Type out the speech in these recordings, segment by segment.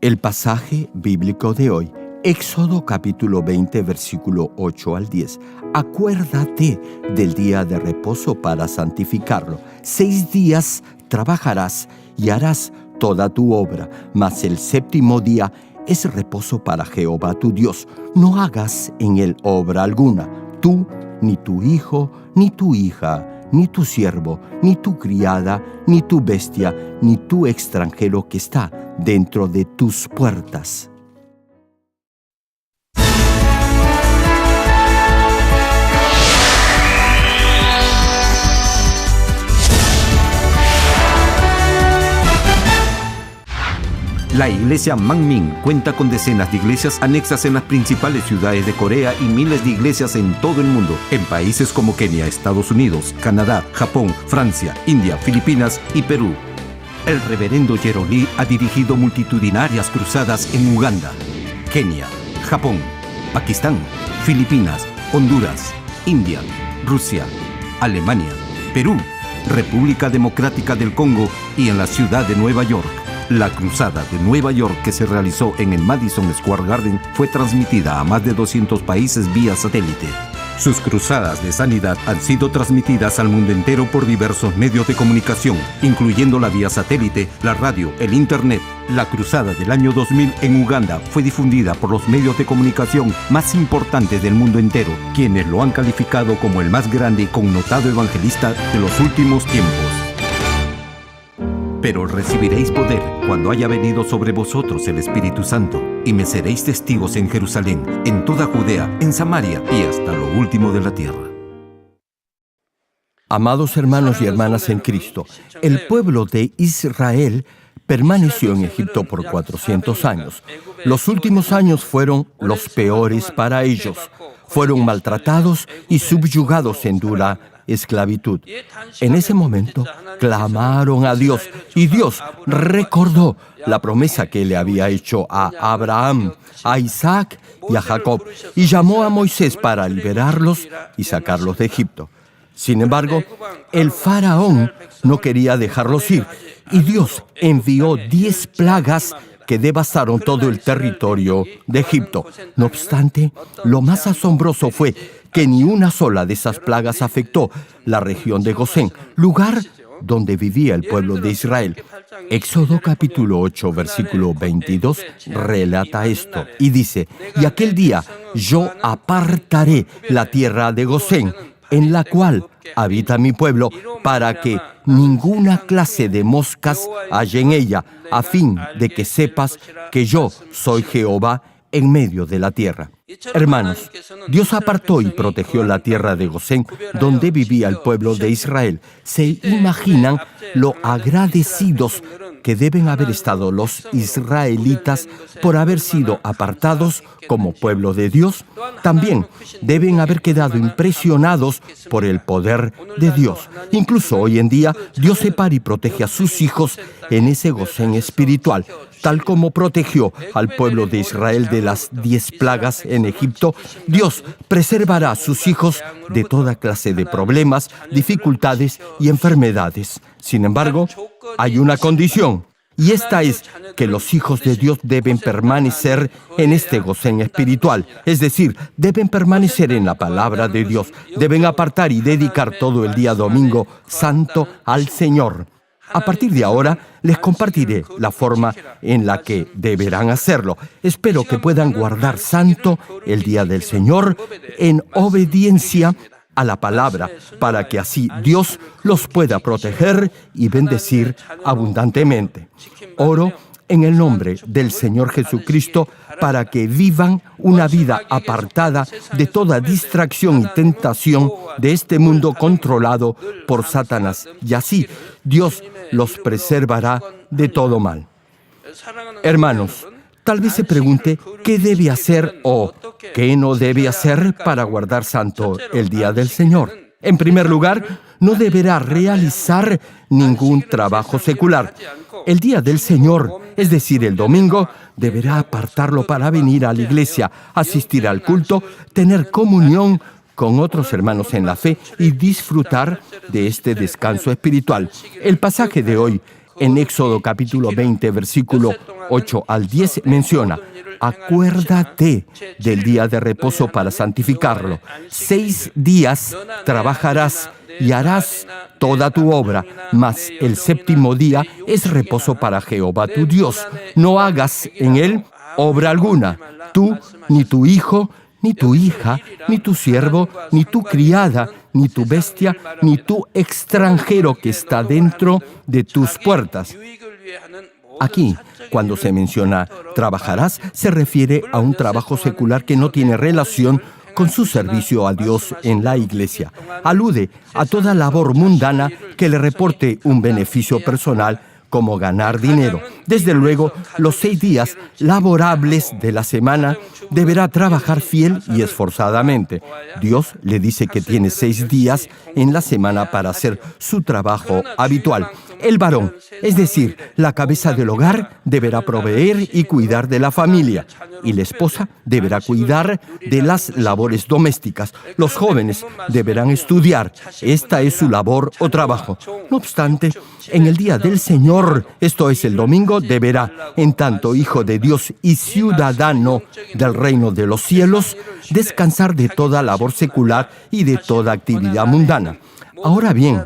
El pasaje bíblico de hoy, Éxodo capítulo 20, versículo 8 al 10. Acuérdate del día de reposo para santificarlo. 6 días trabajarás y harás toda tu obra, mas el séptimo día es reposo para Jehová tu Dios. No hagas en él obra alguna, tú, ni tu hijo, ni tu hija, ni tu siervo, ni tu criada, ni tu bestia, ni tu extranjero que está dentro de tus puertas. La iglesia Manmin cuenta con decenas de iglesias anexas en las principales ciudades de Corea y miles de iglesias en todo el mundo, en países como Kenia, Estados Unidos, Canadá, Japón, Francia, India, Filipinas y Perú. El reverendo Jerolí ha dirigido multitudinarias cruzadas en Uganda, Kenia, Japón, Pakistán, Filipinas, Honduras, India, Rusia, Alemania, Perú, República Democrática del Congo y en la ciudad de Nueva York. La cruzada de Nueva York, que se realizó en el Madison Square Garden, fue transmitida a más de 200 países vía satélite. Sus cruzadas de sanidad han sido transmitidas al mundo entero por diversos medios de comunicación, incluyendo la vía satélite, la radio, el internet. La cruzada del año 2000 en Uganda fue difundida por los medios de comunicación más importantes del mundo entero, quienes lo han calificado como el más grande y connotado evangelista de los últimos tiempos. Pero recibiréis poder cuando haya venido sobre vosotros el Espíritu Santo, y me seréis testigos en Jerusalén, en toda Judea, en Samaria y hasta lo último de la tierra. Amados hermanos y hermanas en Cristo, el pueblo de Israel permaneció en Egipto por 400 años. Los últimos años fueron los peores para ellos. Fueron maltratados y subyugados en dura esclavitud. En ese momento clamaron a Dios y Dios recordó la promesa que le había hecho a Abraham, a Isaac y a Jacob, y llamó a Moisés para liberarlos y sacarlos de Egipto. Sin embargo, el faraón no quería dejarlos ir y Dios envió 10 plagas que devastaron todo el territorio de Egipto. No obstante, lo más asombroso fue que ni una sola de esas plagas afectó la región de Gosén, lugar donde vivía el pueblo de Israel. Éxodo capítulo 8, versículo 22, relata esto y dice: «Y aquel día yo apartaré la tierra de Gosén, en la cual habita mi pueblo, para que ninguna clase de moscas haya en ella, a fin de que sepas que yo soy Jehová en medio de la tierra». Hermanos, Dios apartó y protegió la tierra de Gosén, donde vivía el pueblo de Israel. ¿Se imaginan lo agradecidos que deben haber estado los israelitas por haber sido apartados como pueblo de Dios? También deben haber quedado impresionados por el poder de Dios. Incluso hoy en día, Dios separa y protege a sus hijos en ese Gosén espiritual. Tal como protegió al pueblo de Israel de las 10 plagas en Egipto, Dios preservará a sus hijos de toda clase de problemas, dificultades y enfermedades. Sin embargo, hay una condición, y esta es que los hijos de Dios deben permanecer en este Gosén espiritual, es decir, deben permanecer en la palabra de Dios, deben apartar y dedicar todo el día domingo santo al Señor. A partir de ahora, les compartiré la forma en la que deberán hacerlo. Espero que puedan guardar santo el día del Señor en obediencia a la palabra, para que así Dios los pueda proteger y bendecir abundantemente. Oro en el nombre del Señor Jesucristo para que vivan una vida apartada de toda distracción y tentación de este mundo controlado por Satanás. Y así Dios los preservará de todo mal. Hermanos, tal vez se pregunte qué debe hacer o qué no debe hacer para guardar santo el día del Señor. En primer lugar, no deberá realizar ningún trabajo secular. El día del Señor, es decir, el domingo, deberá apartarlo para venir a la iglesia, asistir al culto, tener comunión con otros hermanos en la fe y disfrutar de este descanso espiritual. El pasaje de hoy En Éxodo capítulo 20, versículo 8 al 10 menciona: acuérdate del día de reposo para santificarlo. 6 días trabajarás y harás toda tu obra, mas el séptimo día es reposo para Jehová tu Dios. No hagas en él obra alguna, tú, ni tu hijo, ni tu hija, ni tu siervo, ni tu criada, ni tu bestia, ni tu extranjero que está dentro de tus puertas. Aquí, cuando se menciona trabajarás, se refiere a un trabajo secular que no tiene relación con su servicio a Dios en la iglesia. Alude a toda labor mundana que le reporte un beneficio personal, como ganar dinero. Desde luego, los 6 días laborables de la semana deberá trabajar fiel y esforzadamente. Dios le dice que tiene 6 días en la semana para hacer su trabajo habitual. El varón, es decir, la cabeza del hogar, deberá proveer y cuidar de la familia, y la esposa deberá cuidar de las labores domésticas. Los jóvenes deberán estudiar. Esta es su labor o trabajo. No obstante, en el día del Señor, esto es el domingo, deberá, en tanto hijo de Dios y ciudadano del reino de los cielos, descansar de toda labor secular y de toda actividad mundana. Ahora bien,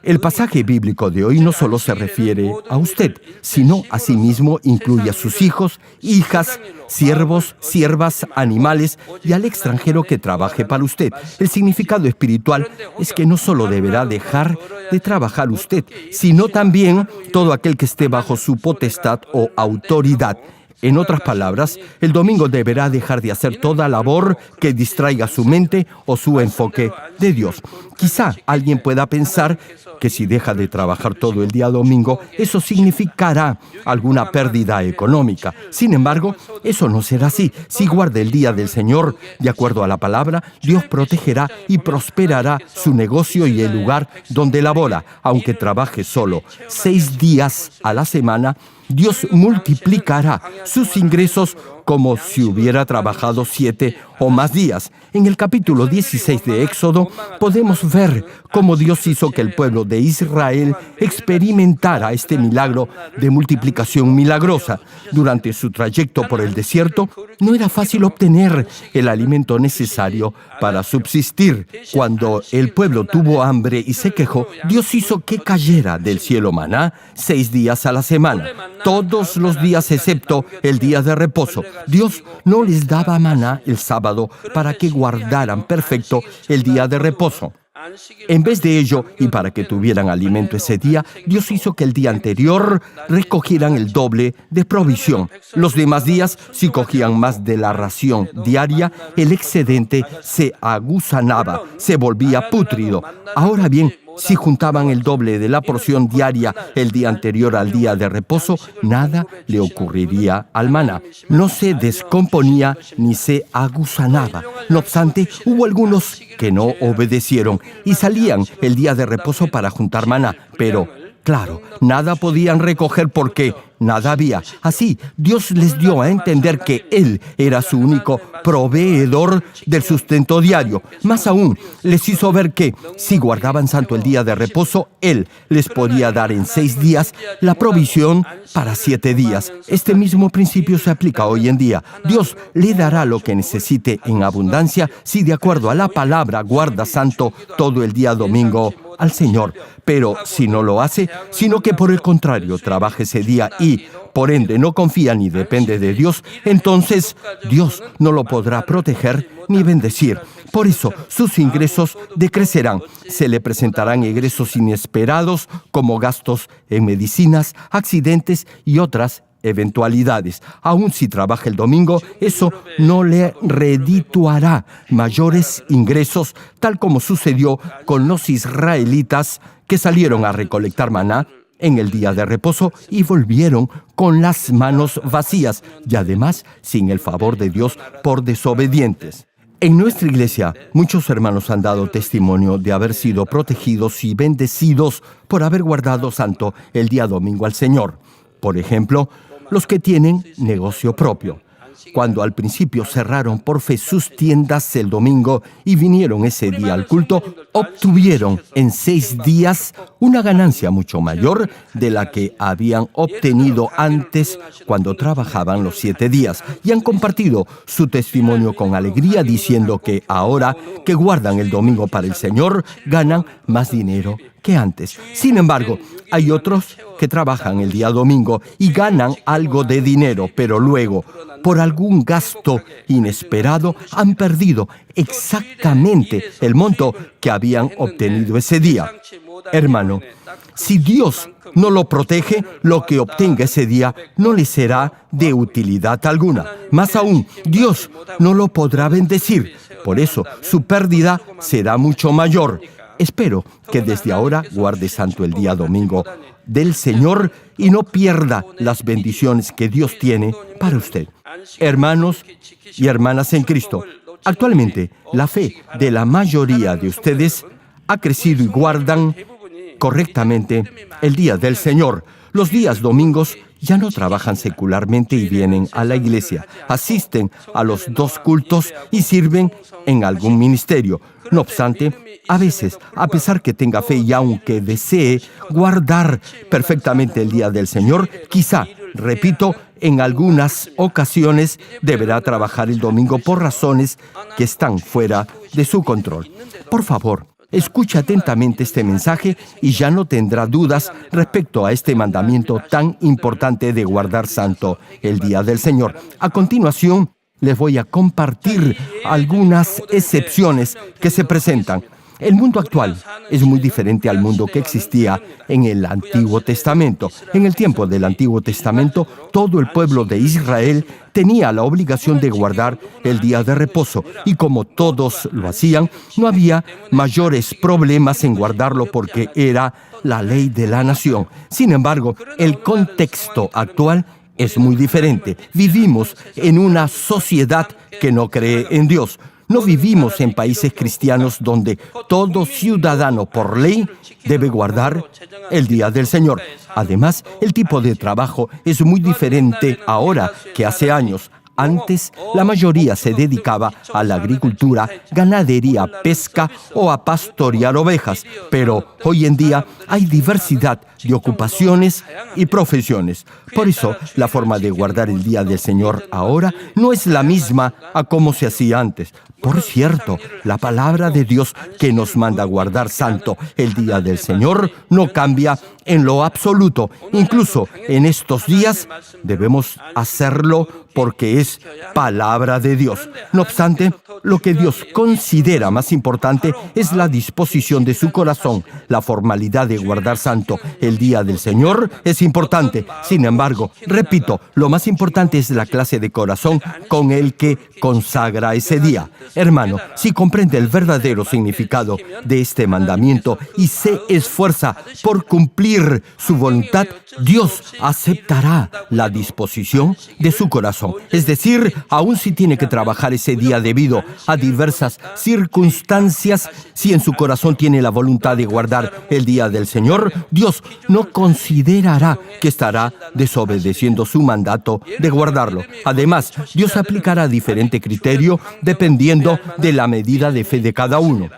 el pasaje bíblico de hoy no solo se refiere a usted, sino asimismo incluye a sus hijos, hijas, siervos, siervas, animales y al extranjero que trabaje para usted. El significado espiritual es que no solo deberá dejar de trabajar usted, sino también todo aquel que esté bajo su potestad o autoridad. En otras palabras, el domingo deberá dejar de hacer toda labor que distraiga su mente o su enfoque de Dios. Quizá alguien pueda pensar que si deja de trabajar todo el día domingo, eso significará alguna pérdida económica. Sin embargo, eso no será así. Si guarda el día del Señor, de acuerdo a la palabra, Dios protegerá y prosperará su negocio y el lugar donde labora. Aunque trabaje solo 6 días a la semana, Dios multiplicará sus ingresos como si hubiera trabajado 7 o más días. En el capítulo 16 de Éxodo podemos ver cómo Dios hizo que el pueblo de Israel experimentara este milagro de multiplicación milagrosa. Durante su trayecto por el desierto, no era fácil obtener el alimento necesario para subsistir. Cuando el pueblo tuvo hambre y se quejó, Dios hizo que cayera del cielo maná 6 días a la semana, todos los días excepto el día de reposo. Dios no les daba maná el sábado para que guardaran perfecto el día de reposo. En vez de ello, y para que tuvieran alimento ese día, Dios hizo que el día anterior recogieran el doble de provisión. Los demás días, si cogían más de la ración diaria, el excedente se aguzanaba, se volvía pútrido. Ahora bien, si juntaban el doble de la porción diaria el día anterior al día de reposo, nada le ocurriría al maná. No se descomponía ni se aguzanaba. No obstante, hubo algunos que no obedecieron y salían el día de reposo para juntar maná, pero claro, nada podían recoger porque nada había. Así, Dios les dio a entender que Él era su único proveedor del sustento diario. Más aún, les hizo ver que, si guardaban santo el día de reposo, Él les podía dar en 6 días la provisión para 7 días. Este mismo principio se aplica hoy en día. Dios le dará lo que necesite en abundancia si, de acuerdo a la palabra, guarda santo todo el día domingo al Señor. Pero si no lo hace, sino que por el contrario trabaja ese día y, por ende, no confía ni depende de Dios, entonces Dios no lo podrá proteger ni bendecir. Por eso, sus ingresos decrecerán. Se le presentarán egresos inesperados como gastos en medicinas, accidentes y otras eventualidades. Aun si trabaja el domingo, eso no le redituará mayores ingresos, tal como sucedió con los israelitas que salieron a recolectar maná en el día de reposo y volvieron con las manos vacías y además sin el favor de Dios por desobedientes. En nuestra iglesia, muchos hermanos han dado testimonio de haber sido protegidos y bendecidos por haber guardado santo el día domingo al Señor. Por ejemplo, los que tienen negocio propio. cuando al principio cerraron por fe sus tiendas el domingo y vinieron ese día al culto, obtuvieron en 6 días una ganancia mucho mayor de la que habían obtenido antes cuando trabajaban los 7 días. Y han compartido su testimonio con alegría diciendo que ahora que guardan el domingo para el Señor, ganan más dinero que antes. Sin embargo, hay otros que trabajan el día domingo y ganan algo de dinero, pero luego, por algún gasto inesperado, han perdido exactamente el monto que habían obtenido ese día. Hermano, si Dios no lo protege, lo que obtenga ese día no le será de utilidad alguna. Más aún, Dios no lo podrá bendecir. Por eso, su pérdida será mucho mayor. Espero que desde ahora guarde santo el día domingo del Señor y no pierda las bendiciones que Dios tiene para usted. Hermanos y hermanas en Cristo, actualmente la fe de la mayoría de ustedes ha crecido y guardan correctamente el día del Señor. Los días domingos ya no trabajan secularmente y vienen a la iglesia, asisten a los 2 cultos y sirven en algún ministerio. No obstante, a veces, a pesar que tenga fe y aunque desee guardar perfectamente el día del Señor, quizá, repito, en algunas ocasiones deberá trabajar el domingo por razones que están fuera de su control. Por favor, escuche atentamente este mensaje y ya no tendrá dudas respecto a este mandamiento tan importante de guardar santo el día del Señor. A continuación, les voy a compartir algunas excepciones que se presentan. El mundo actual es muy diferente al mundo que existía en el Antiguo Testamento. En el tiempo del Antiguo Testamento, todo el pueblo de Israel tenía la obligación de guardar el día de reposo y como todos lo hacían, no había mayores problemas en guardarlo porque era la ley de la nación. Sin embargo, el contexto actual es muy diferente. Vivimos en una sociedad que no cree en Dios. No vivimos en países cristianos donde todo ciudadano por ley debe guardar el día del Señor. Además, el tipo de trabajo es muy diferente ahora que hace años. Antes, la mayoría se dedicaba a la agricultura, ganadería, pesca o a pastorear ovejas. Pero hoy en día hay diversidad de ocupaciones y profesiones. Por eso, la forma de guardar el día del Señor ahora no es la misma a como se hacía antes. Por cierto, la palabra de Dios que nos manda guardar santo el día del Señor no cambia en lo absoluto. Incluso en estos días debemos hacerlo porque es palabra de Dios. No obstante, lo que Dios considera más importante es la disposición de su corazón. La formalidad de guardar santo el día del Señor es importante. Sin embargo, repito, lo más importante es la clase de corazón con el que consagra ese día. Hermano, si comprende el verdadero significado de este mandamiento y se esfuerza por cumplir su voluntad, Dios aceptará la disposición de su corazón. Es decir, aun si tiene que trabajar ese día debido a diversas circunstancias, si en su corazón tiene la voluntad de guardar el día del Señor, Dios no considerará que estará desobedeciendo su mandato de guardarlo. Además, Dios aplicará diferente criterio dependiendo de la medida de fe de cada uno.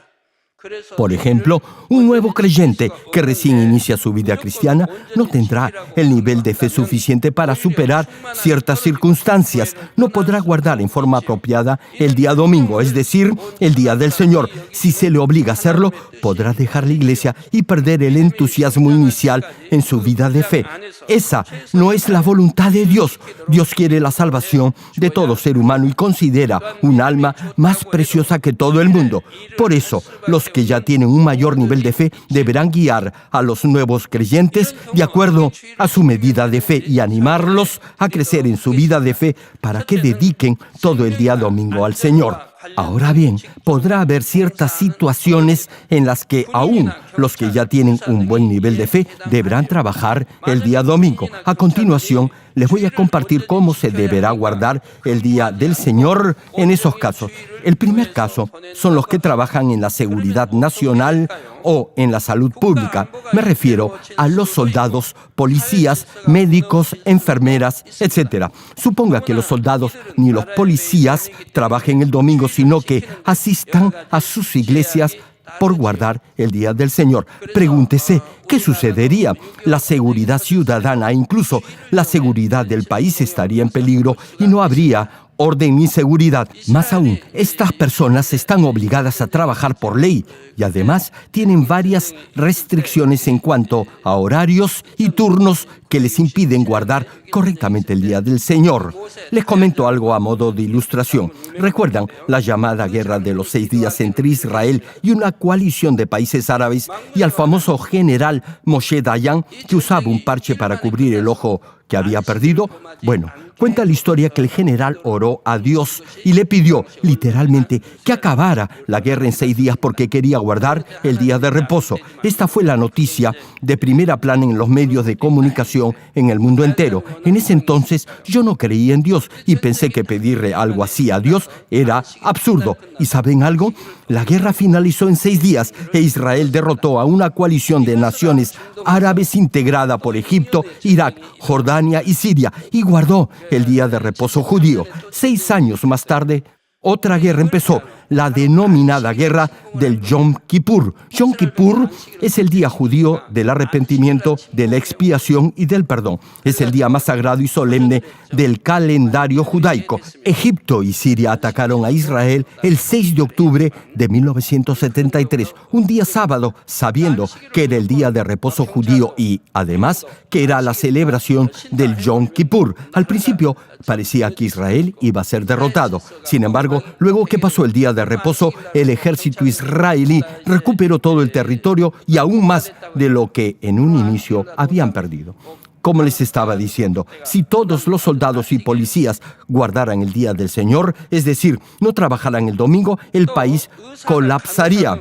Por ejemplo, un nuevo creyente que recién inicia su vida cristiana no tendrá el nivel de fe suficiente para superar ciertas circunstancias. No podrá guardar en forma apropiada el día domingo, es decir, el día del Señor. Si se le obliga a hacerlo, podrá dejar la iglesia y perder el entusiasmo inicial en su vida de fe. Esa no es la voluntad de Dios. Dios quiere la salvación de todo ser humano y considera un alma más preciosa que todo el mundo. Por eso, los que ya tienen un mayor nivel de fe deberán guiar a los nuevos creyentes de acuerdo a su medida de fe y animarlos a crecer en su vida de fe para que dediquen todo el día domingo al Señor. Ahora bien, podrá haber ciertas situaciones en las que aún los que ya tienen un buen nivel de fe deberán trabajar el día domingo. A continuación, les voy a compartir cómo se deberá guardar el día del Señor en esos casos. El primer caso son los que trabajan en la seguridad nacional o en la salud pública. Me refiero a los soldados, policías, médicos, enfermeras, etc. Suponga que los soldados ni los policías trabajen el domingo, sino que asistan a sus iglesias por guardar el día del Señor. Pregúntese, ¿qué sucedería? La seguridad ciudadana e incluso la seguridad del país estaría en peligro y no habría orden ni seguridad. Más aún, estas personas están obligadas a trabajar por ley y además tienen varias restricciones en cuanto a horarios y turnos que les impiden guardar correctamente el día del Señor. Les comento algo a modo de ilustración. ¿Recuerdan la llamada Guerra de los 6 días entre Israel y una coalición de países árabes y al famoso general Moshe Dayan que usaba un parche para cubrir el ojo que había perdido? Bueno, cuenta la historia que el general oró a Dios y le pidió, literalmente, que acabara la guerra en 6 días porque quería guardar el día de reposo. Esta fue la noticia de primera plana en los medios de comunicación en el mundo entero. En ese entonces yo no creía en Dios y pensé que pedirle algo así a Dios era absurdo. ¿Y saben algo? La guerra finalizó en 6 días e Israel derrotó a una coalición de naciones árabes integrada por Egipto, Irak, Jordania y Siria y guardó el día de reposo judío. 6 años más tarde, otra guerra empezó, la denominada guerra del Yom Kippur. Yom Kippur es el día judío del arrepentimiento, de la expiación y del perdón. Es el día más sagrado y solemne del calendario judaico. Egipto y Siria atacaron a Israel el 6 de octubre de 1973, un día sábado, sabiendo que era el día de reposo judío y, además, que era la celebración del Yom Kippur. Al principio parecía que Israel iba a ser derrotado. Sin embargo, luego que pasó el día de reposo, el ejército israelí recuperó todo el territorio y aún más de lo que en un inicio habían perdido. Como les estaba diciendo, si todos los soldados y policías guardaran el día del Señor, es decir, no trabajaran el domingo, el país colapsaría.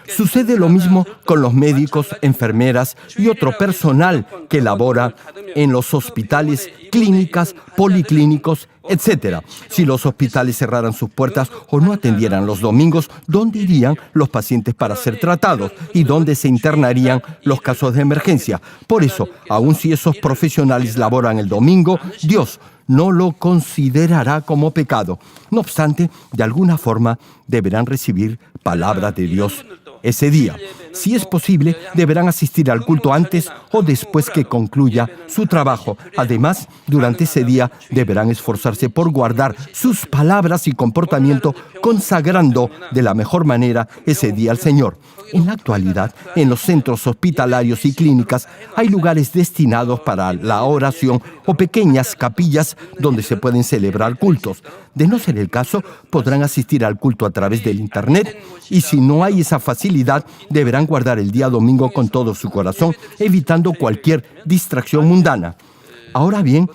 Sucede lo mismo con los médicos, enfermeras y otro personal que labora en los hospitales, clínicas, policlínicos, etc. Si los hospitales cerraran sus puertas o no atendieran los domingos, ¿dónde irían los pacientes para ser tratados? ¿Y dónde se internarían los casos de emergencia? Por eso, aun si esos profesionales laboran el domingo, Dios no lo considerará como pecado. No obstante, de alguna forma deberán recibir palabra de Dios ese día. Si es posible, deberán asistir al culto antes o después que concluya su trabajo. Además, durante ese día deberán esforzarse por guardar sus palabras y comportamiento, consagrando de la mejor manera ese día al Señor. En la actualidad, en los centros hospitalarios y clínicas hay lugares destinados para la oración o pequeñas capillas donde se pueden celebrar cultos. De no ser el caso, podrán asistir al culto a través del Internet y si no hay esa facilidad, deberán guardar el día domingo con todo su corazón, evitando cualquier distracción mundana. Ahora bien,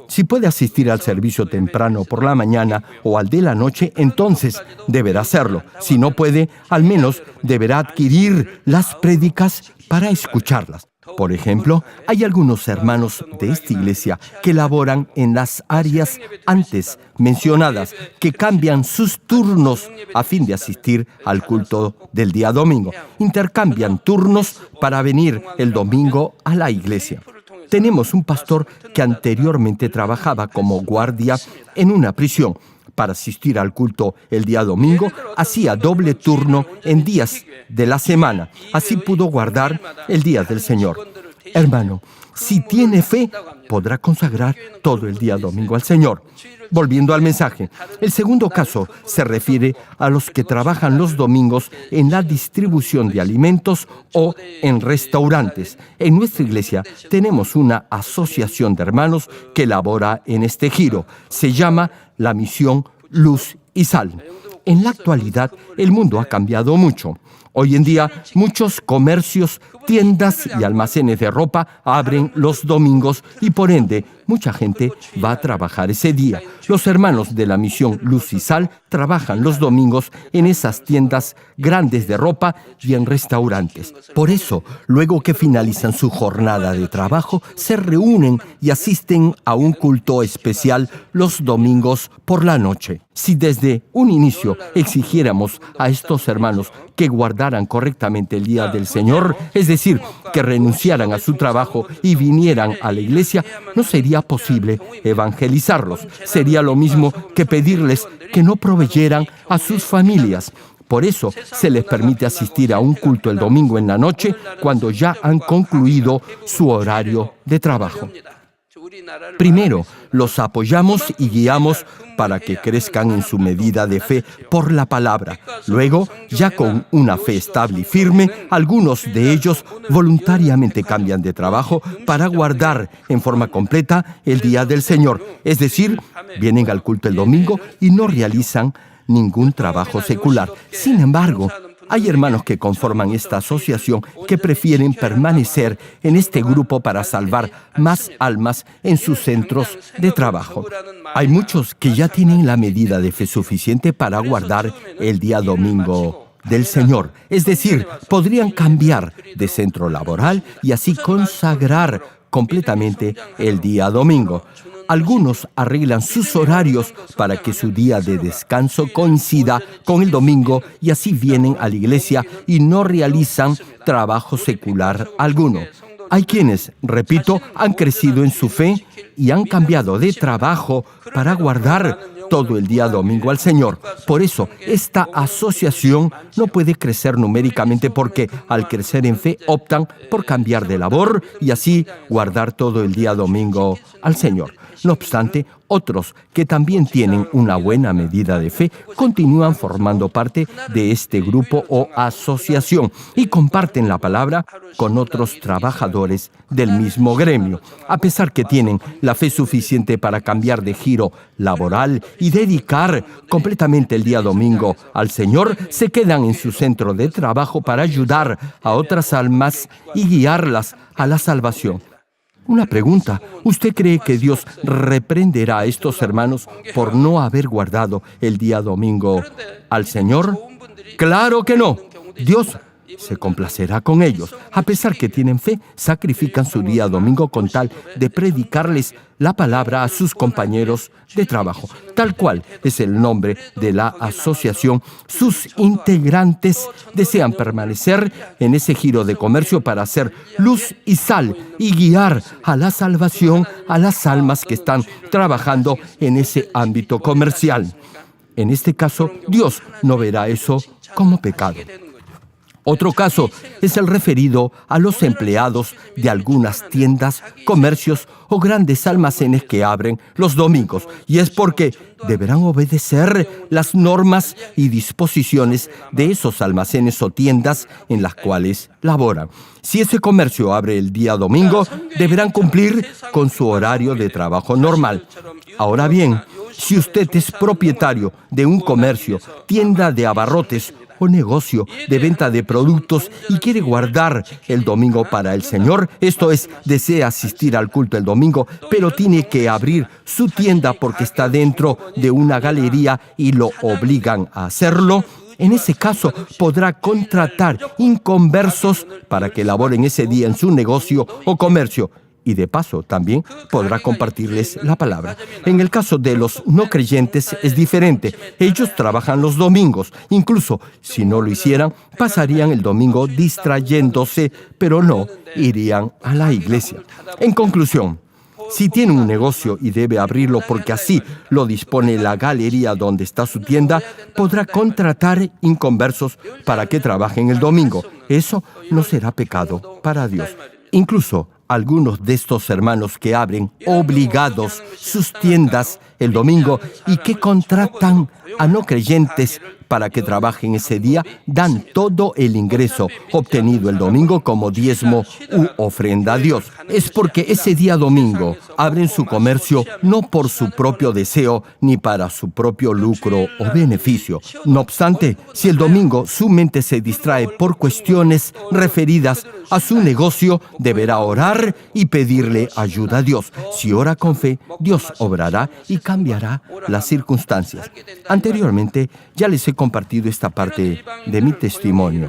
si puede asistir al servicio temprano por la mañana o al de la noche, entonces deberá hacerlo. Si no puede, al menos deberá adquirir las prédicas para escucharlas. Por ejemplo, hay algunos hermanos de esta iglesia que laboran en las áreas antes mencionadas, que cambian sus turnos a fin de asistir al culto del día domingo. Intercambian turnos para venir el domingo a la iglesia. Tenemos un pastor que anteriormente trabajaba como guardia en una prisión. Para asistir al culto el día domingo, hacía doble turno en días de la semana. Así pudo guardar el día del Señor. Hermano, si tiene fe, podrá consagrar todo el día domingo al Señor. Volviendo al mensaje, el segundo caso se refiere a los que trabajan los domingos en la distribución de alimentos o en restaurantes. En nuestra iglesia tenemos una asociación de hermanos que labora en este giro. Se llama la Misión Luz y Sal. En la actualidad, el mundo ha cambiado mucho. Hoy en día, muchos comercios, tiendas y almacenes de ropa abren los domingos y, por ende, mucha gente va a trabajar ese día. Los hermanos de la misión Luz y Sal trabajan los domingos en esas tiendas grandes de ropa y en restaurantes. Por eso, luego que finalizan su jornada de trabajo, se reúnen y asisten a un culto especial los domingos por la noche. Si desde un inicio exigiéramos a estos hermanos que guardaran correctamente el día del Señor, es decir, que renunciaran a su trabajo y vinieran a la iglesia, no sería posible evangelizarlos. Sería lo mismo que pedirles que no proveyeran a sus familias. Por eso se les permite asistir a un culto el domingo en la noche cuando ya han concluido su horario de trabajo. Primero, los apoyamos y guiamos para que crezcan en su medida de fe por la palabra. Luego, ya con una fe estable y firme, algunos de ellos voluntariamente cambian de trabajo para guardar en forma completa el día del Señor. Es decir, vienen al culto el domingo y no realizan ningún trabajo secular. Sin embargo, hay hermanos que conforman esta asociación que prefieren permanecer en este grupo para salvar más almas en sus centros de trabajo. Hay muchos que ya tienen la medida de fe suficiente para guardar el día domingo del Señor. Es decir, podrían cambiar de centro laboral y así consagrar completamente el día domingo. Algunos arreglan sus horarios para que su día de descanso coincida con el domingo y así vienen a la iglesia y no realizan trabajo secular alguno. Hay quienes, repito, han crecido en su fe y han cambiado de trabajo para guardar todo el día domingo al Señor. Por eso, esta asociación no puede crecer numéricamente porque al crecer en fe optan por cambiar de labor y así guardar todo el día domingo al Señor. No obstante, otros que también tienen una buena medida de fe continúan formando parte de este grupo o asociación y comparten la palabra con otros trabajadores del mismo gremio. A pesar que tienen la fe suficiente para cambiar de giro laboral y dedicar completamente el día domingo al Señor, se quedan en su centro de trabajo para ayudar a otras almas y guiarlas a la salvación. Una pregunta, ¿usted cree que Dios reprenderá a estos hermanos por no haber guardado el día domingo al Señor? ¡Claro que no! Dios se complacerá con ellos. A pesar que tienen fe, sacrifican su día domingo con tal de predicarles la palabra a sus compañeros de trabajo. Tal cual es el nombre de la asociación, sus integrantes desean permanecer en ese giro de comercio para hacer luz y sal y guiar a la salvación a las almas que están trabajando en ese ámbito comercial. En este caso, Dios no verá eso como pecado. Otro caso es el referido a los empleados de algunas tiendas, comercios o grandes almacenes que abren los domingos. Y es porque deberán obedecer las normas y disposiciones de esos almacenes o tiendas en las cuales laboran. Si ese comercio abre el día domingo, deberán cumplir con su horario de trabajo normal. Ahora bien, si usted es propietario de un comercio, tienda de abarrotes o negocio de venta de productos y quiere guardar el domingo para el Señor, esto es, desea asistir al culto el domingo, pero tiene que abrir su tienda porque está dentro de una galería y lo obligan a hacerlo, en ese caso podrá contratar inconversos para que laboren ese día en su negocio o comercio. Y de paso también podrá compartirles la palabra. En el caso de los no creyentes es diferente. Ellos trabajan los domingos. Incluso si no lo hicieran, pasarían el domingo distrayéndose, pero no irían a la iglesia. En conclusión, si tiene un negocio y debe abrirlo porque así lo dispone la galería donde está su tienda, podrá contratar inconversos para que trabajen el domingo. Eso no será pecado para Dios. Incluso algunos de estos hermanos que abren obligados sus tiendas el domingo y que contratan a no creyentes para que trabajen ese día, dan todo el ingreso obtenido el domingo como diezmo u ofrenda a Dios. Es porque ese día domingo abren su comercio no por su propio deseo ni para su propio lucro o beneficio. No obstante, si el domingo su mente se distrae por cuestiones referidas a su negocio, deberá orar y pedirle ayuda a Dios. Si ora con fe, Dios obrará y cambiará las circunstancias. Anteriormente, ya les he compartido esta parte de mi testimonio.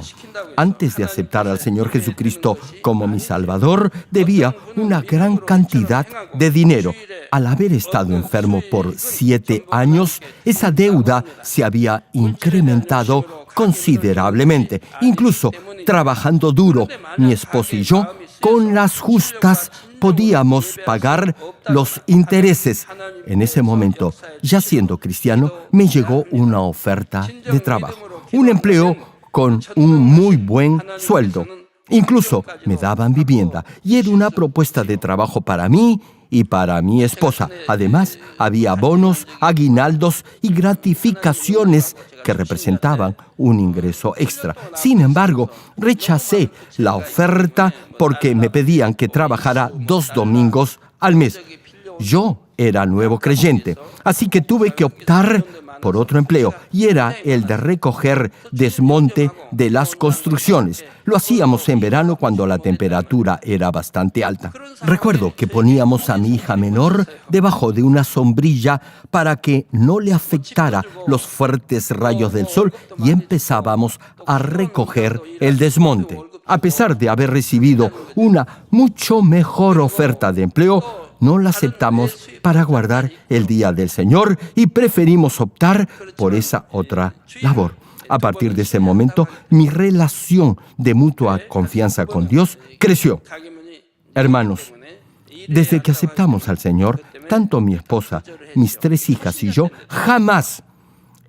Antes de aceptar al Señor Jesucristo como mi Salvador, debía una gran cantidad de dinero. Al haber estado enfermo por 7 años, esa deuda se había incrementado considerablemente. Incluso trabajando duro, mi esposa y yo, con las justas, podíamos pagar los intereses. En ese momento, ya siendo cristiano, me llegó una oferta de trabajo, un empleo con un muy buen sueldo. Incluso me daban vivienda y era una propuesta de trabajo para mí y para mi esposa. Además, había bonos, aguinaldos y gratificaciones que representaban un ingreso extra. Sin embargo, rechacé la oferta porque me pedían que trabajara 2 domingos al mes. Yo era nuevo creyente, así que tuve que optar por otro empleo, y era el de recoger desmonte de las construcciones. Lo hacíamos en verano cuando la temperatura era bastante alta. Recuerdo que poníamos a mi hija menor debajo de una sombrilla para que no le afectara los fuertes rayos del sol y empezábamos a recoger el desmonte. A pesar de haber recibido una mucho mejor oferta de empleo, no la aceptamos para guardar el día del Señor y preferimos optar por esa otra labor. A partir de ese momento, mi relación de mutua confianza con Dios creció. Hermanos, desde que aceptamos al Señor, tanto mi esposa, mis 3 hijas y yo, jamás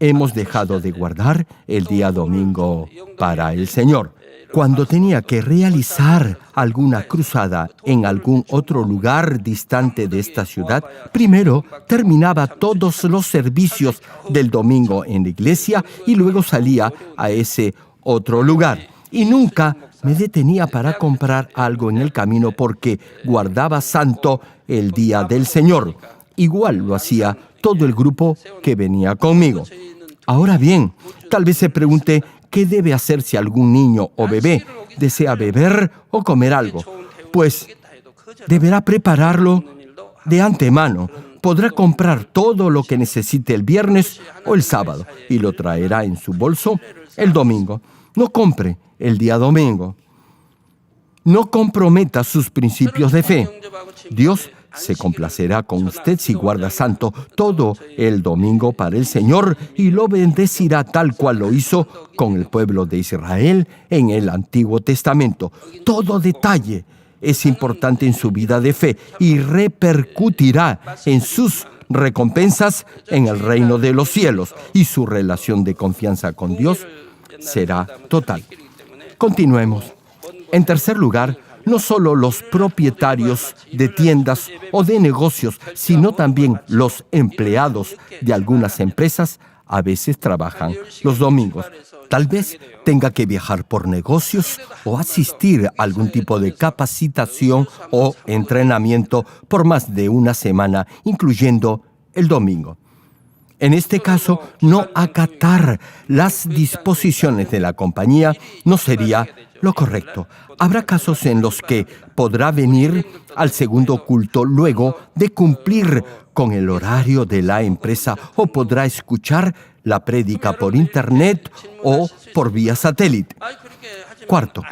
hemos dejado de guardar el día domingo para el Señor. Cuando tenía que realizar alguna cruzada en algún otro lugar distante de esta ciudad, primero terminaba todos los servicios del domingo en la iglesia y luego salía a ese otro lugar. Y nunca me detenía para comprar algo en el camino porque guardaba santo el día del Señor. Igual lo hacía todo el grupo que venía conmigo. Ahora bien, tal vez se pregunte, ¿qué debe hacer si algún niño o bebé desea beber o comer algo? Pues deberá prepararlo de antemano. Podrá comprar todo lo que necesite el viernes o el sábado y lo traerá en su bolso el domingo. No compre el día domingo. No comprometa sus principios de fe. Dios se complacerá con usted si guarda santo todo el domingo para el Señor y lo bendecirá tal cual lo hizo con el pueblo de Israel en el Antiguo Testamento. Todo detalle es importante en su vida de fe y repercutirá en sus recompensas en el reino de los cielos, y su relación de confianza con Dios será total. Continuemos. En tercer lugar, no solo los propietarios de tiendas o de negocios, sino también los empleados de algunas empresas a veces trabajan los domingos. Tal vez tenga que viajar por negocios o asistir a algún tipo de capacitación o entrenamiento por más de una semana, incluyendo el domingo. En este caso, no acatar las disposiciones de la compañía no sería lo correcto. Habrá casos en los que podrá venir al segundo culto luego de cumplir con el horario de la empresa, o podrá escuchar la prédica por internet o por vía satélite. Cuarto,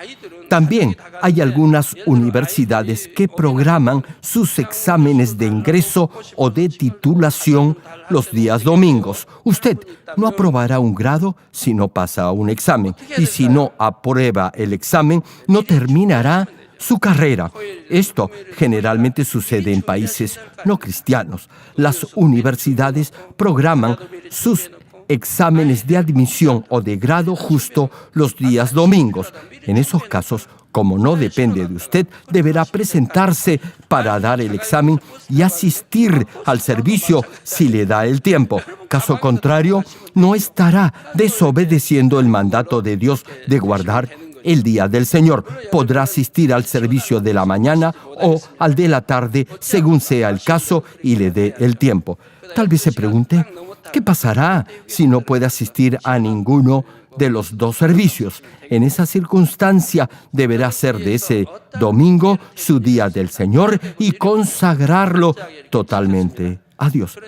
también hay algunas universidades que programan sus exámenes de ingreso o de titulación los días domingos. Usted no aprobará un grado si no pasa un examen, y si no aprueba el examen, no terminará su carrera. Esto generalmente sucede en países no cristianos. Las universidades programan sus exámenes de admisión o de grado justo los días domingos. En esos casos, como no depende de usted, deberá presentarse para dar el examen y asistir al servicio si le da el tiempo. Caso contrario, no estará desobedeciendo el mandato de Dios de guardar el día del Señor. Podrá asistir al servicio de la mañana o al de la tarde, según sea el caso y le dé el tiempo. Tal vez se pregunte, ¿qué pasará si no puede asistir a ninguno de los dos servicios. En esa circunstancia deberá hacer de ese domingo su día del Señor y consagrarlo totalmente a Dios.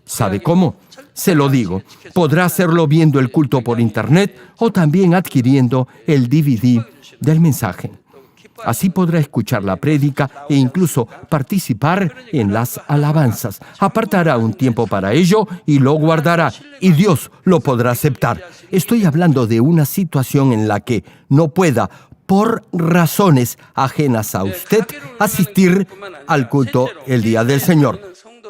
¿Sabe cómo? Se lo digo, podrá hacerlo viendo el culto por internet o también adquiriendo el DVD del mensaje. Así podrá escuchar la prédica e incluso participar en las alabanzas. Apartará un tiempo para ello y lo guardará, y Dios lo podrá aceptar. Estoy hablando de una situación en la que no pueda, por razones ajenas a usted, asistir al culto el día del Señor.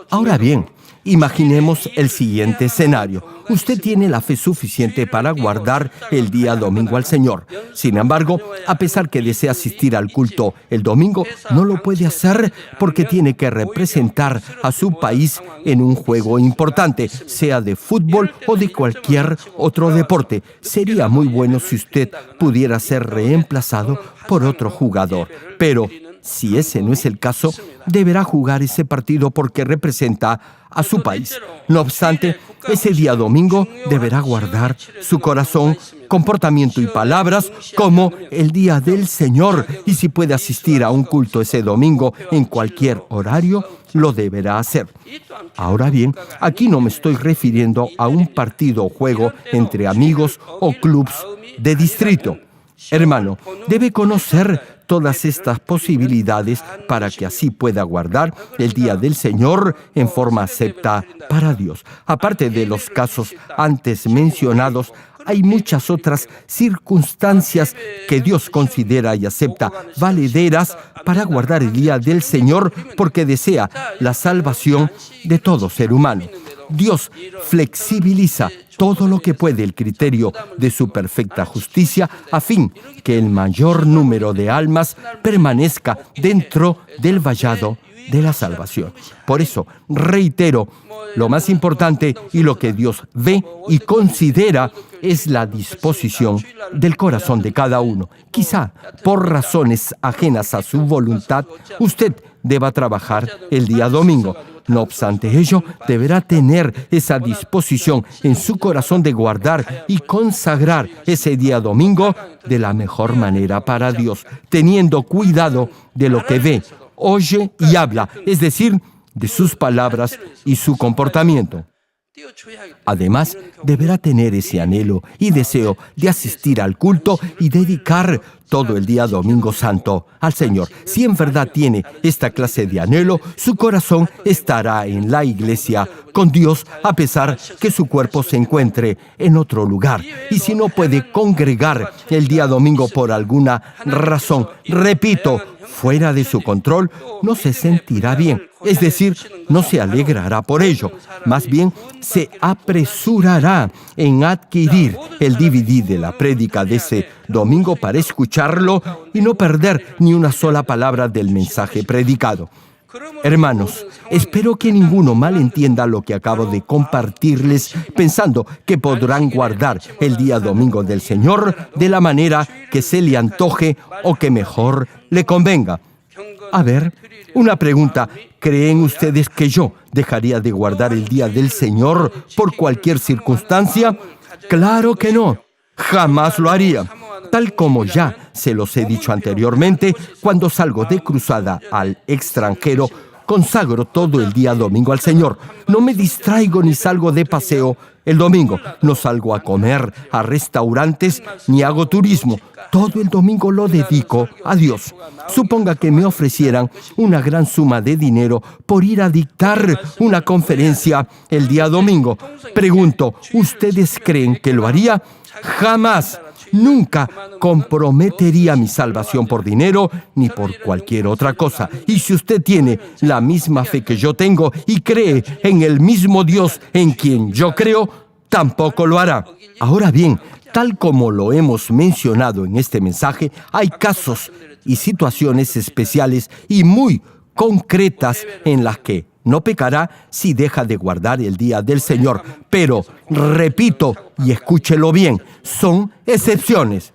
Ahora bien, imaginemos el siguiente escenario. Usted tiene la fe suficiente para guardar el día domingo al Señor. Sin embargo, a pesar que desea asistir al culto el domingo, no lo puede hacer porque tiene que representar a su país en un juego importante, sea de fútbol o de cualquier otro deporte. Sería muy bueno si usted pudiera ser reemplazado por otro jugador, pero si ese no es el caso, deberá jugar ese partido porque representa a su país. No obstante, ese día domingo deberá guardar su corazón, comportamiento y palabras como el día del Señor. Y si puede asistir a un culto ese domingo en cualquier horario, lo deberá hacer. Ahora bien, aquí no me estoy refiriendo a un partido o juego entre amigos o clubes de distrito. Hermano, debe conocer todas estas posibilidades para que así pueda guardar el día del Señor en forma acepta para Dios. Aparte de los casos antes mencionados, hay muchas otras circunstancias que Dios considera y acepta valederas para guardar el día del Señor porque desea la salvación de todo ser humano. Dios flexibiliza todo lo que puede el criterio de su perfecta justicia a fin que el mayor número de almas permanezca dentro del vallado de la salvación. Por eso, reitero, lo más importante y lo que Dios ve y considera es la disposición del corazón de cada uno. Quizá, por razones ajenas a su voluntad, usted deba trabajar el día domingo. No obstante ello, deberá tener esa disposición en su corazón de guardar y consagrar ese día domingo de la mejor manera para Dios, teniendo cuidado de lo que ve, oye y habla, es decir, de sus palabras y su comportamiento. Además, deberá tener ese anhelo y deseo de asistir al culto y dedicar todo el día domingo santo al Señor. Si en verdad tiene esta clase de anhelo, su corazón estará en la iglesia con Dios, a pesar que su cuerpo se encuentre en otro lugar. Y si no puede congregar el día domingo por alguna razón, repito, fuera de su control, no se sentirá bien. Es decir, no se alegrará por ello. Más bien, se apresurará en adquirir el DVD de la prédica de ese domingo para escucharlo y no perder ni una sola palabra del mensaje predicado. Hermanos, espero que ninguno malentienda lo que acabo de compartirles pensando que podrán guardar el día domingo del Señor de la manera que se le antoje o que mejor le convenga. A ver, una pregunta. ¿Creen ustedes que yo dejaría de guardar el día del Señor por cualquier circunstancia? Claro que no. Jamás lo haría. Tal como ya se los he dicho anteriormente, cuando salgo de cruzada al extranjero, consagro todo el día domingo al Señor. No me distraigo ni salgo de paseo el domingo. No salgo a comer a restaurantes ni hago turismo. Todo el domingo lo dedico a Dios. Suponga que me ofrecieran una gran suma de dinero por ir a dictar una conferencia el día domingo. Pregunto, ¿ustedes creen que lo haría? Jamás. Nunca comprometería mi salvación por dinero ni por cualquier otra cosa. Y si usted tiene la misma fe que yo tengo y cree en el mismo Dios en quien yo creo, tampoco lo hará. Ahora bien, tal como lo hemos mencionado en este mensaje, hay casos y situaciones especiales y muy concretas en las que no pecará si deja de guardar el día del Señor. Pero, repito, y escúchelo bien, son excepciones.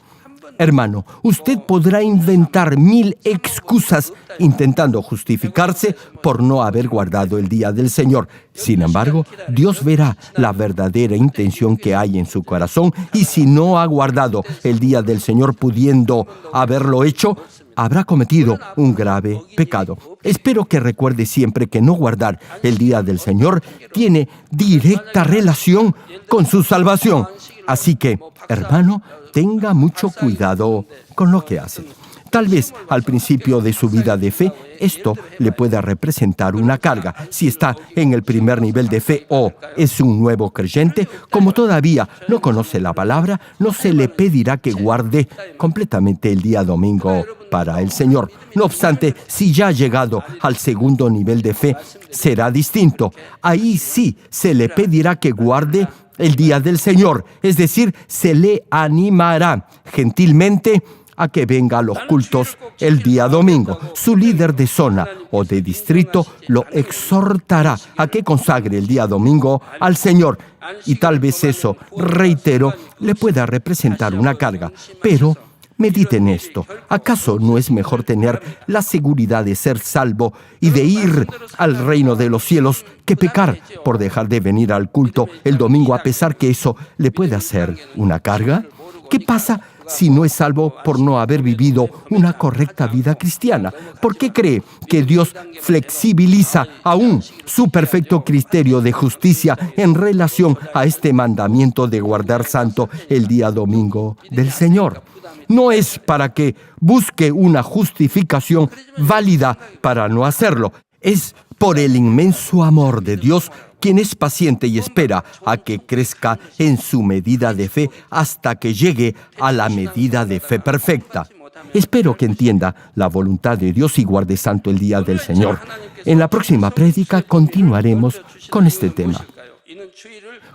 Hermano, usted podrá inventar 1000 excusas intentando justificarse por no haber guardado el día del Señor. Sin embargo, Dios verá la verdadera intención que hay en su corazón y si no ha guardado el día del Señor pudiendo haberlo hecho, habrá cometido un grave pecado. Espero que recuerde siempre que no guardar el día del Señor tiene directa relación con su salvación. Así que, hermano, tenga mucho cuidado con lo que hace. Tal vez al principio de su vida de fe, esto le pueda representar una carga. Si está en el primer nivel de fe o es un nuevo creyente, como todavía no conoce la palabra, no se le pedirá que guarde completamente el día domingo para el Señor. No obstante, si ya ha llegado al segundo nivel de fe, será distinto. Ahí sí se le pedirá que guarde el día del Señor, es decir, se le animará gentilmente a que venga a los cultos el día domingo. Su líder de zona o de distrito lo exhortará a que consagre el día domingo al Señor. Y tal vez eso, reitero, le pueda representar una carga. Pero medite en esto. ¿Acaso no es mejor tener la seguridad de ser salvo y de ir al reino de los cielos que pecar por dejar de venir al culto el domingo a pesar que eso le puede hacer una carga? ¿Qué pasa si no es salvo por no haber vivido una correcta vida cristiana? ¿Por qué cree que Dios flexibiliza aún su perfecto criterio de justicia en relación a este mandamiento de guardar santo el día domingo del Señor? No es para que busque una justificación válida para no hacerlo. Es por el inmenso amor de Dios, quien es paciente y espera a que crezca en su medida de fe hasta que llegue a la medida de fe perfecta. Espero que entienda la voluntad de Dios y guarde santo el día del Señor. En la próxima prédica continuaremos con este tema.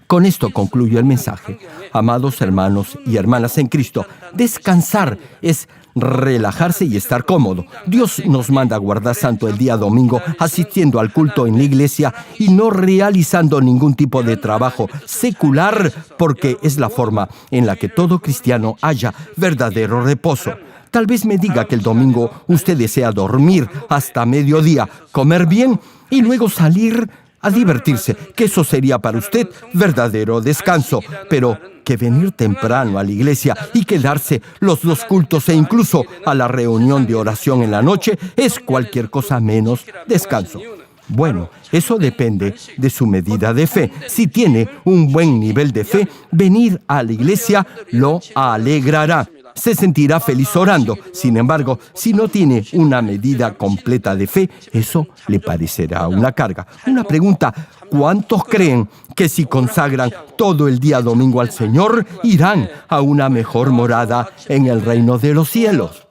Con esto concluyo el mensaje. Amados hermanos y hermanas en Cristo, descansar es relajarse y estar cómodo. Dios nos manda guardar santo el día domingo, asistiendo al culto en la iglesia y no realizando ningún tipo de trabajo secular, porque es la forma en la que todo cristiano haya verdadero reposo. Tal vez me diga que el domingo usted desea dormir hasta mediodía, comer bien y luego salir a divertirse, que eso sería para usted verdadero descanso, pero que venir temprano a la iglesia y quedarse los 2 cultos e incluso a la reunión de oración en la noche es cualquier cosa menos descanso. Bueno, eso depende de su medida de fe. Si tiene un buen nivel de fe, venir a la iglesia lo alegrará. Se sentirá feliz orando. Sin embargo, si no tiene una medida completa de fe, eso le parecerá una carga. Una pregunta: ¿cuántos creen que si consagran todo el día domingo al Señor, irán a una mejor morada en el reino de los cielos?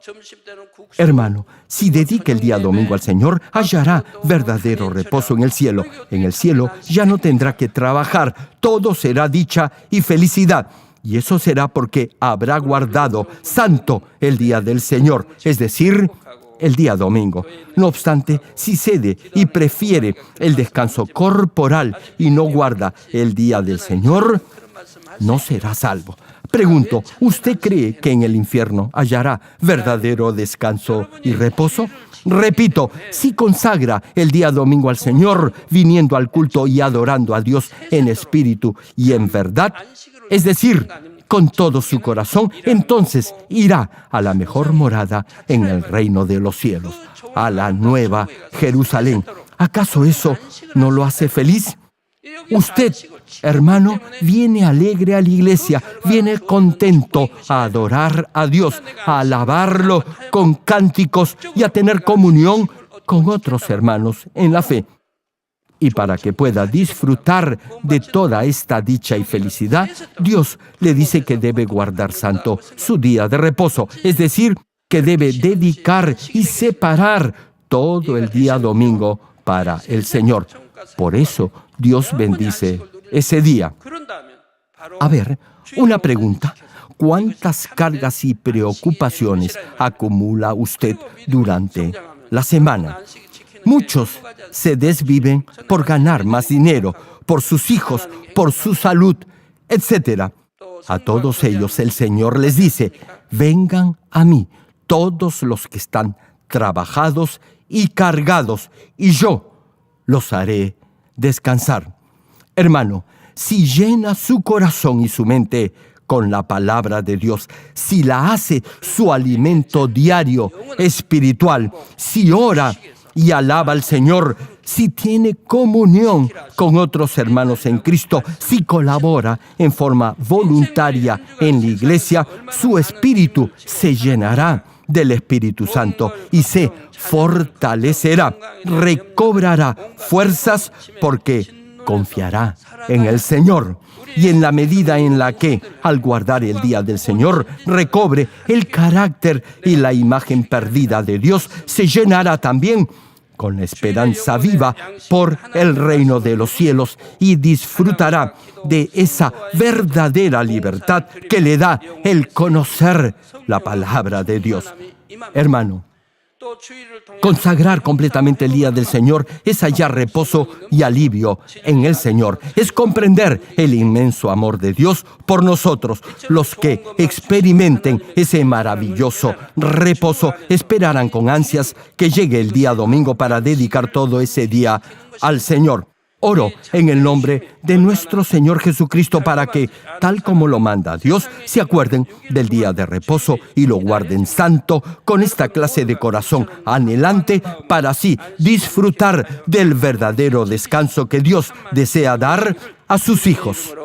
Hermano, si dedica el día domingo al Señor, hallará verdadero reposo en el cielo. En el cielo ya no tendrá que trabajar. Todo será dicha y felicidad. Y eso será porque habrá guardado santo el día del Señor, es decir, el día domingo. No obstante, si cede y prefiere el descanso corporal y no guarda el día del Señor, no será salvo. Pregunto, ¿usted cree que en el infierno hallará verdadero descanso y reposo? Repito, si consagra el día domingo al Señor, viniendo al culto y adorando a Dios en espíritu y en verdad, es decir, con todo su corazón, entonces irá a la mejor morada en el reino de los cielos, a la nueva Jerusalén. ¿Acaso eso no lo hace feliz? Usted, hermano, viene alegre a la iglesia, viene contento a adorar a Dios, a alabarlo con cánticos y a tener comunión con otros hermanos en la fe. Y para que pueda disfrutar de toda esta dicha y felicidad, Dios le dice que debe guardar santo su día de reposo, es decir, que debe dedicar y separar todo el día domingo para el Señor. Por eso Dios bendice ese día. A ver, una pregunta. ¿Cuántas cargas y preocupaciones acumula usted durante la semana? Muchos se desviven por ganar más dinero, por sus hijos, por su salud, etc. A todos ellos el Señor les dice: vengan a mí todos los que están trabajados y cargados, y yo los haré descansar. Hermano, si llena su corazón y su mente con la palabra de Dios, si la hace su alimento diario espiritual, si ora y alaba al Señor, si tiene comunión con otros hermanos en Cristo, si colabora en forma voluntaria en la iglesia, su espíritu se llenará del Espíritu Santo y se fortalecerá, recobrará fuerzas porque confiará en el Señor. Y en la medida en la que, al guardar el día del Señor, recobre el carácter y la imagen perdida de Dios, se llenará también con la esperanza viva por el reino de los cielos y disfrutará de esa verdadera libertad que le da el conocer la palabra de Dios. Hermano, consagrar completamente el día del Señor es hallar reposo y alivio en el Señor. Es comprender el inmenso amor de Dios por nosotros. Los que experimenten ese maravilloso reposo esperarán con ansias que llegue el día domingo para dedicar todo ese día al Señor. Oro en el nombre de nuestro Señor Jesucristo para que, tal como lo manda Dios, se acuerden del día de reposo y lo guarden santo con esta clase de corazón anhelante para así disfrutar del verdadero descanso que Dios desea dar a sus hijos.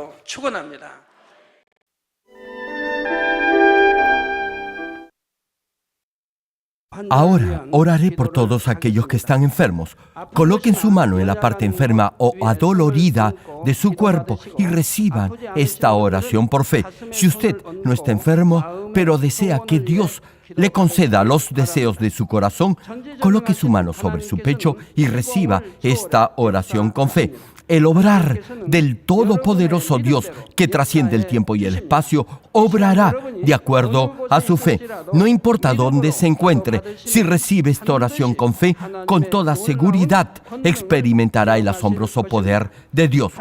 Ahora oraré por todos aquellos que están enfermos. Coloquen su mano en la parte enferma o adolorida de su cuerpo y reciban esta oración por fe. Si usted no está enfermo, pero desea que Dios le conceda los deseos de su corazón, coloque su mano sobre su pecho y reciba esta oración con fe. El obrar del Todopoderoso Dios, que trasciende el tiempo y el espacio, obrará de acuerdo a su fe. No importa dónde se encuentre, si recibe esta oración con fe, con toda seguridad experimentará el asombroso poder de Dios.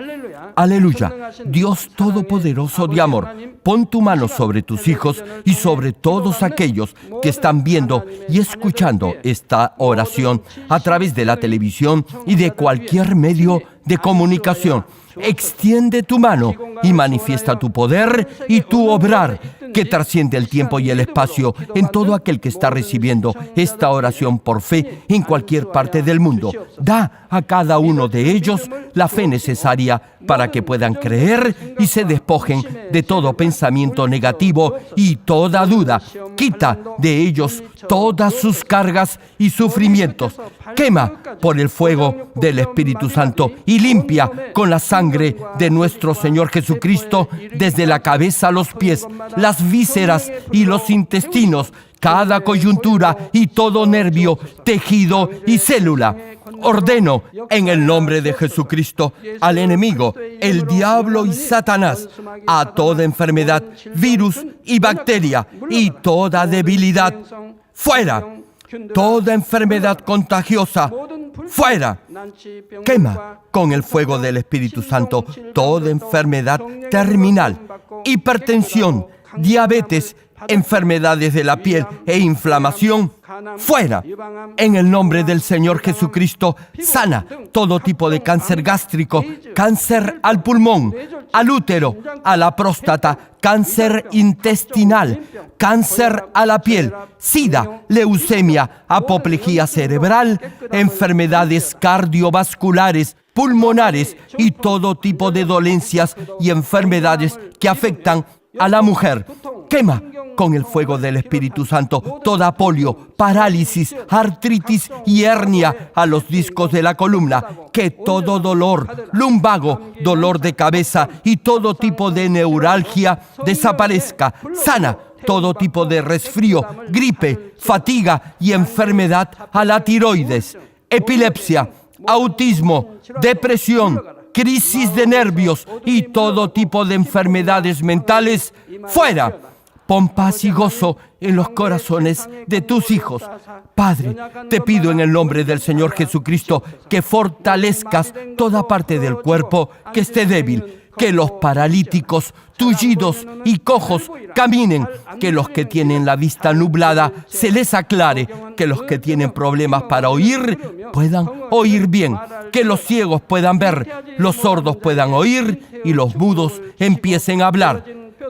Aleluya. Dios Todopoderoso de amor, pon tu mano sobre tus hijos y sobre todos aquellos que están viendo y escuchando esta oración a través de la televisión y de cualquier medio de comunicación. Extiende tu mano y manifiesta tu poder y tu obrar que trasciende el tiempo y el espacio en todo aquel que está recibiendo esta oración por fe en cualquier parte del mundo. Da a cada uno de ellos la fe necesaria para que puedan creer y se despojen de todo pensamiento negativo y toda duda. Quita de ellos todas sus cargas y sufrimientos. Quema por el fuego del Espíritu Santo y limpia con la sangre de nuestro Señor Jesucristo desde la cabeza a los pies, las vísceras y los intestinos, cada coyuntura y todo nervio, tejido y célula. Ordeno en el nombre de Jesucristo al enemigo, el diablo y Satanás, a toda enfermedad, virus y bacteria y toda debilidad, fuera. Toda enfermedad contagiosa, fuera. Quema con el fuego del Espíritu Santo toda enfermedad terminal, hipertensión, diabetes, enfermedades de la piel e inflamación, fuera. En el nombre del Señor Jesucristo, sana todo tipo de cáncer gástrico, cáncer al pulmón, al útero, a la próstata, cáncer intestinal, cáncer a la piel, sida, leucemia, apoplejía cerebral, enfermedades cardiovasculares, pulmonares y todo tipo de dolencias y enfermedades que afectan a la mujer. Quema con el fuego del Espíritu Santo toda polio, parálisis, artritis y hernia a los discos de la columna. Que todo dolor, lumbago, dolor de cabeza y todo tipo de neuralgia desaparezca. Sana todo tipo de resfrío, gripe, fatiga y enfermedad a la tiroides, epilepsia, autismo, depresión, crisis de nervios y todo tipo de enfermedades mentales, fuera. Pon paz y gozo en los corazones de tus hijos. Padre, te pido en el nombre del Señor Jesucristo que fortalezcas toda parte del cuerpo que esté débil. que los paralíticos, tullidos y cojos caminen, que los que tienen la vista nublada se les aclare, que los que tienen problemas para oír puedan oír bien, que los ciegos puedan ver, los sordos puedan oír y los mudos empiecen a hablar.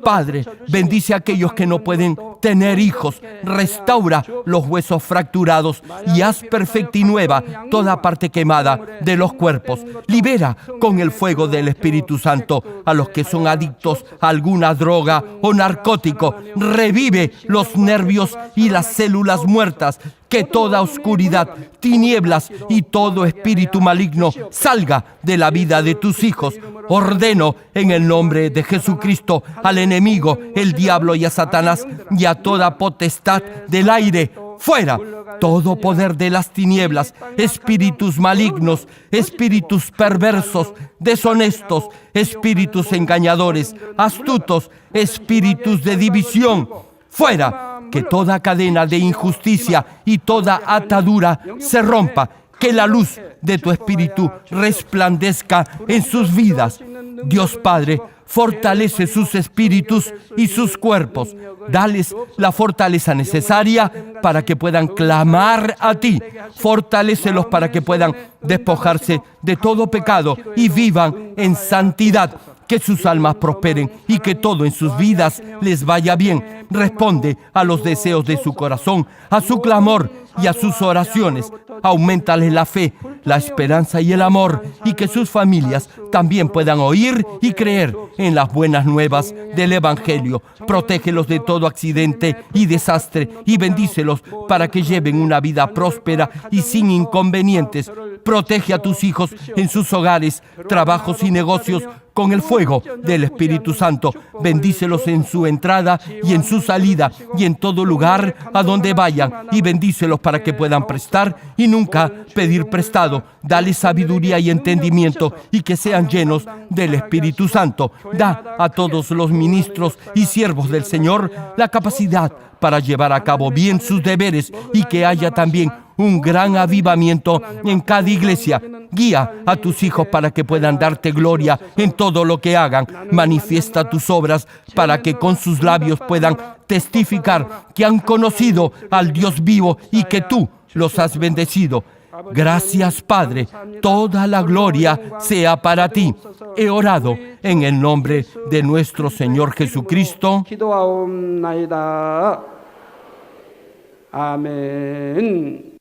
Padre, bendice a aquellos que no pueden tener hijos, restaura los huesos fracturados y haz perfecta y nueva toda parte quemada de los cuerpos. Libera con el fuego del Espíritu Santo a los que son adictos a alguna droga o narcótico. Revive los nervios y las células muertas. Que toda oscuridad, tinieblas y todo espíritu maligno salga de la vida de tus hijos. Ordeno en el nombre de Jesucristo al enemigo, el diablo y a Satanás y a toda potestad del aire. Fuera todo poder de las tinieblas, espíritus malignos, espíritus perversos, deshonestos, espíritus engañadores, astutos, espíritus de división. Fuera, que toda cadena de injusticia y toda atadura se rompa, que la luz de tu Espíritu resplandezca en sus vidas. Dios Padre, fortalece sus espíritus y sus cuerpos. Dales la fortaleza necesaria para que puedan clamar a ti. Fortalécelos para que puedan despojarse de todo pecado y vivan en santidad. Que sus almas prosperen y que todo en sus vidas les vaya bien. Responde a los deseos de su corazón, a su clamor y a sus oraciones. Auméntales la fe, la esperanza y el amor, y que sus familias también puedan oír y creer en las buenas nuevas del Evangelio. Protégelos de todo accidente y desastre y bendícelos para que lleven una vida próspera y sin inconvenientes. Protege a tus hijos en sus hogares, trabajos y negocios con el fuego del Espíritu Santo. Bendícelos en su entrada y en su salida y en todo lugar a donde vayan, y bendícelos para que puedan prestar y nunca pedir prestado. Dale sabiduría y entendimiento y que sean llenos del Espíritu Santo. Da a todos los ministros y siervos del Señor la capacidad para llevar a cabo bien sus deberes y que haya también un gran avivamiento en cada iglesia. Guía a tus hijos para que puedan darte gloria en todo lo que hagan. Manifiesta tus obras para que con sus labios puedan testificar que han conocido al Dios vivo y que tú los has bendecido. Gracias, Padre. Toda la gloria sea para ti. He orado en el nombre de nuestro Señor Jesucristo. Amén.